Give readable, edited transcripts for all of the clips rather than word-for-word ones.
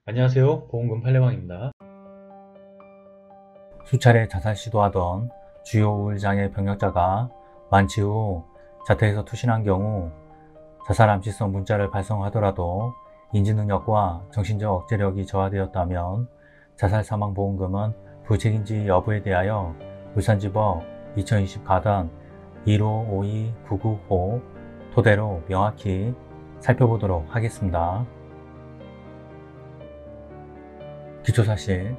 안녕하세요. 보험금 팔례방입니다. 수차례 자살 시도하던 주요 우울장애 병력자가 완치 후 자택에서 투신한 경우 자살 암시성 문자를 발송하더라도 인지능력과 정신적 억제력이 저하되었다면 자살 사망보험금은 부책인지 여부에 대하여 울산지법 2020 가단 1552995 토대로 명확히 살펴보도록 하겠습니다. 기초사실: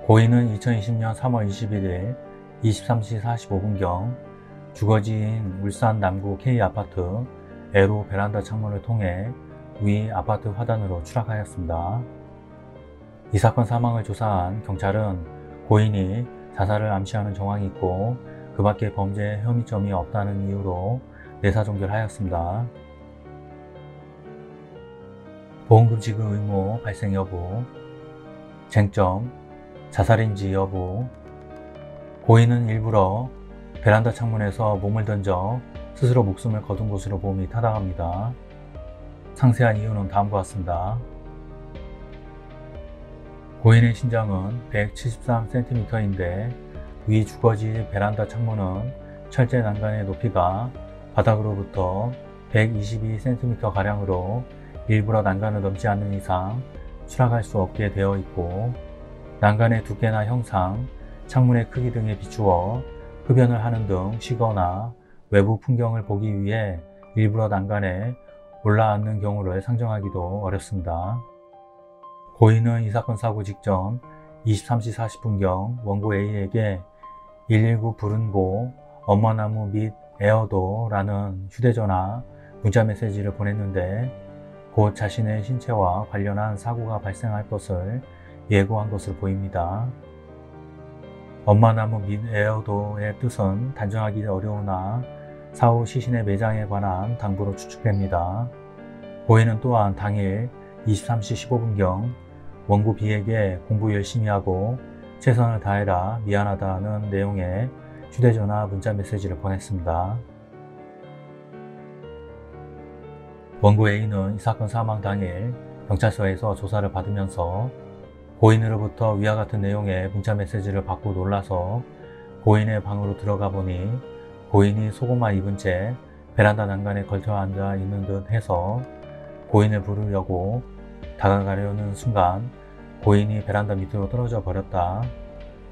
고인은 2020년 3월 21일 23시 45분경 주거지인 울산 남구 K아파트 L호 베란다 창문을 통해 위 아파트 화단으로 추락하였습니다. 이 사건 사망을 조사한 경찰은 고인이 자살을 암시하는 정황이 있고 그 밖에 범죄 혐의점이 없다는 이유로 내사 종결하였습니다. 보험금 지급 의무 발생 여부, 쟁점, 자살인지 여부. 고인은 일부러 베란다 창문에서 몸을 던져 스스로 목숨을 거둔 것으로 보험이 타당합니다. 상세한 이유는 다음과 같습니다. 고인의 신장은 173cm인데 위 주거지 베란다 창문은 철제 난간의 높이가 바닥으로부터 122cm가량으로 일부러 난간을 넘지 않는 이상 추락할 수 없게 되어 있고, 난간의 두께나 형상, 창문의 크기 등에 비추어 흡연을 하는 등 쉬거나 외부 풍경을 보기 위해 일부러 난간에 올라앉는 경우를 상정하기도 어렵습니다. 고인은 이 사건 사고 직전 23시 40분경 원고 A에게 119 부른고 엄마나무 및 에어도 라는 휴대전화 문자메시지를 보냈는데 곧 자신의 신체와 관련한 사고가 발생할 것을 예고한 것으로 보입니다. 엄마나무 및 에어도의 뜻은 단정하기 어려우나 사후 시신의 매장에 관한 당부로 추측됩니다. 고인은 또한 당일 23시 15분경 원고 B에게 공부 열심히 하고 최선을 다해라 미안하다는 내용의 휴대전화 문자메시지를 보냈습니다. 원고 A는 이 사건 사망 당일 경찰서에서 조사를 받으면서 고인으로부터 위와 같은 내용의 문자메시지를 받고 놀라서 고인의 방으로 들어가 보니 고인이 속옷만 입은 채 베란다 난간에 걸터 앉아 있는 듯 해서 고인을 부르려고 다가가려는 순간 고인이 베란다 밑으로 떨어져 버렸다.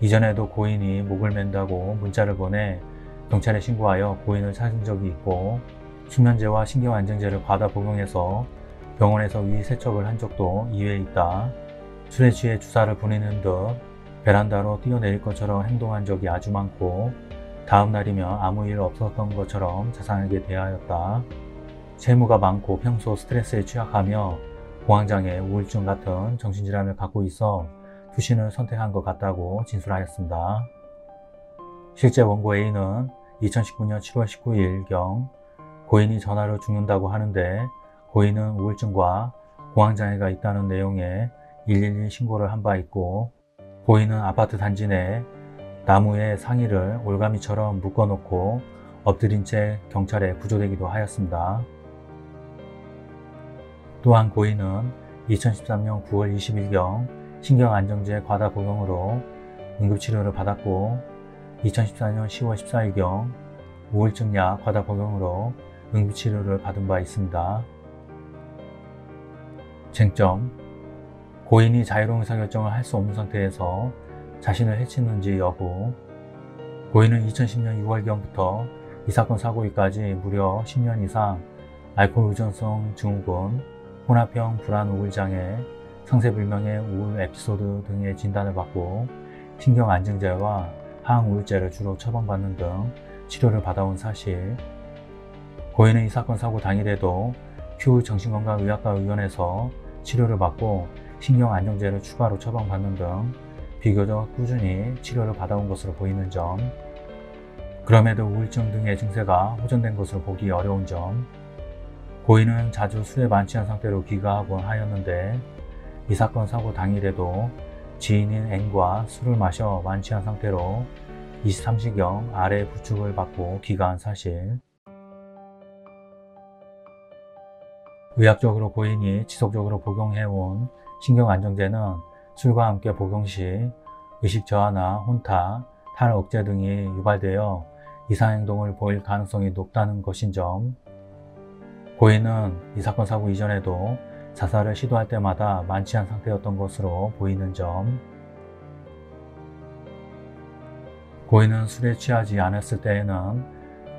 이전에도 고인이 목을 맨다고 문자를 보내 경찰에 신고하여 고인을 찾은 적이 있고, 수면제와 신경안정제를 과다 복용해서 병원에서 위 세척을 한 적도 이외에 있다. 술에 취해 주사를 부리는 듯 베란다로 뛰어내릴 것처럼 행동한 적이 아주 많고 다음 날이면 아무 일 없었던 것처럼 자상하게 대하였다. 채무가 많고 평소 스트레스에 취약하며 공황장애, 우울증 같은 정신질환을 갖고 있어 투신을 선택한 것 같다고 진술하였습니다. 실제 원고 A는 2019년 7월 19일경 고인이 전화로 죽는다고 하는데 고인은 우울증과 공황장애가 있다는 내용의 112 신고를 한 바 있고, 고인은 아파트 단지 내 나무에 상의를 올가미처럼 묶어놓고 엎드린 채 경찰에 구조되기도 하였습니다. 또한 고인은 2013년 9월 20일경 신경안정제 과다 복용으로 응급치료를 받았고 2014년 10월 14일경 우울증약 과다 복용으로 응급치료를 받은 바 있습니다. 쟁점: 고인이 자유로운 의사결정을 할 수 없는 상태에서 자신을 해치는지 여부. 고인은 2010년 6월경부터 이 사건 사고 일까지 무려 10년 이상 알코올 의존성 증후군, 혼합형 불안 우울장애, 상세불명의 우울 에피소드 등의 진단을 받고 신경안정제와 항우울제를 주로 처방받는 등 치료를 받아온 사실. 고인은 이 사건 사고 당일에도 큐 정신건강의학과의원에서 치료를 받고 신경안정제를 추가로 처방받는 등 비교적 꾸준히 치료를 받아온 것으로 보이는 점, 그럼에도 우울증 등의 증세가 호전된 것으로 보기 어려운 점, 고인은 자주 술에 만취한 상태로 귀가하곤 하였는데 이 사건 사고 당일에도 지인인 N과 술을 마셔 만취한 상태로 23시경 아래 부축을 받고 귀가한 사실. 의학적으로 고인이 지속적으로 복용해온 신경안정제는 술과 함께 복용 시 의식 저하나 혼탁, 탈억제 등이 유발되어 이상행동을 보일 가능성이 높다는 것인 점, 고인은 이 사건 사고 이전에도 자살을 시도할 때마다 만취한 상태였던 것으로 보이는 점, 고인은 술에 취하지 않았을 때에는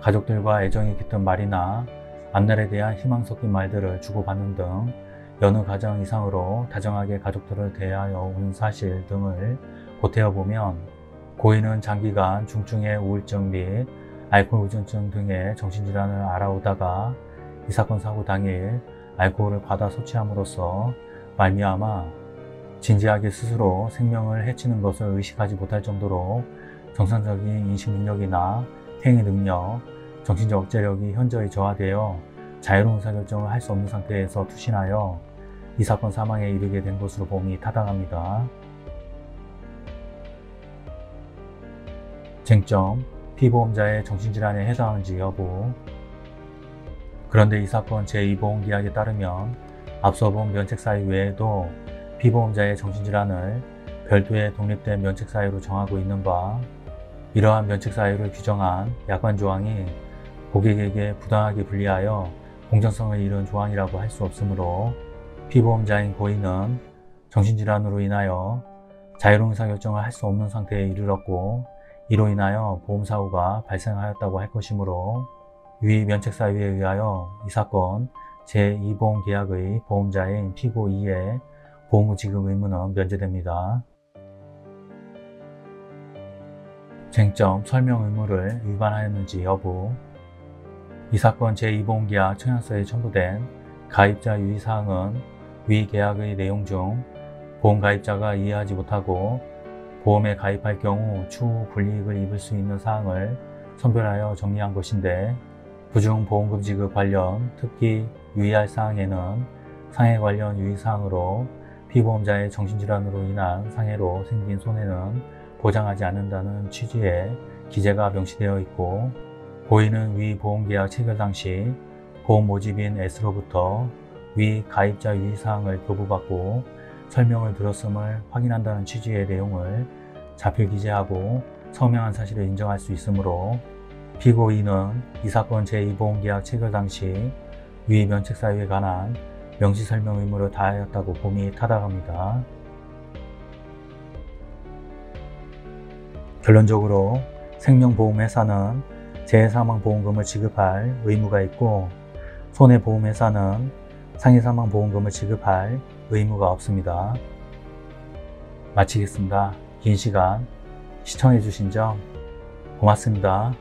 가족들과 애정이 깃든 말이나 앞날에 대한 희망 섞인 말들을 주고받는 등 여느 가정 이상으로 다정하게 가족들을 대하여 온 사실 등을 보태어보면 고인은 장기간 중증의 우울증 및 알코올 의존증 등의 정신질환을 앓아오다가 이 사건 사고 당일 알코올을 과다 섭취함으로써 말미암아 진지하게 스스로 생명을 해치는 것을 의식하지 못할 정도로 정상적인 인식 능력이나 행위 능력, 정신적 억제력이 현저히 저하되어 자유로운 의사결정을 할 수 없는 상태에서 투신하여 이 사건 사망에 이르게 된 것으로 봄이 타당합니다. 쟁점, 피보험자의 정신질환에 해당하는지 여부. 그런데 이 사건 제2보험계약에 따르면 앞서 본 면책사유 외에도 피보험자의 정신질환을 별도의 독립된 면책사유로 정하고 있는 바, 이러한 면책사유를 규정한 약관조항이 고객에게 부당하게 불리하여 공정성을 잃은 조항이라고 할 수 없으므로 피보험자인 고인은 정신질환으로 인하여 자유로운 의사결정을 할 수 없는 상태에 이르렀고 이로 인하여 보험사고가 발생하였다고 할 것이므로 위 면책사유에 의하여 이 사건 제2보험계약의 보험자인 피고 2의 보험금 지급 의무는 면제됩니다. 쟁점, 설명 의무를 위반하였는지 여부. 이 사건 제2보험계약 청약서에 첨부된 가입자 유의사항은 위 계약의 내용 중 보험가입자가 이해하지 못하고 보험에 가입할 경우 추후 불이익을 입을 수 있는 사항을 선별하여 정리한 것인데, 그중 보험금 지급 관련 특히 유의할 사항에는 상해 관련 유의사항으로 피보험자의 정신질환으로 인한 상해로 생긴 손해는 보장하지 않는다는 취지의 기재가 명시되어 있고, 고인은 위 보험계약 체결 당시 보험 모집인 S로부터 위 가입자 유의사항을 교부받고 설명을 들었음을 확인한다는 취지의 내용을 자필 기재하고 서명한 사실을 인정할 수 있으므로 피고 2는 이 사건 제2보험계약 체결 당시 위 면책사유에 관한 명시설명 의무를 다하였다고 봄이 타당합니다. 결론적으로 생명보험회사는 재해사망보험금을 지급할 의무가 있고 손해보험회사는 상해사망보험금을 지급할 의무가 없습니다. 마치겠습니다. 긴 시간 시청해주신 점 고맙습니다.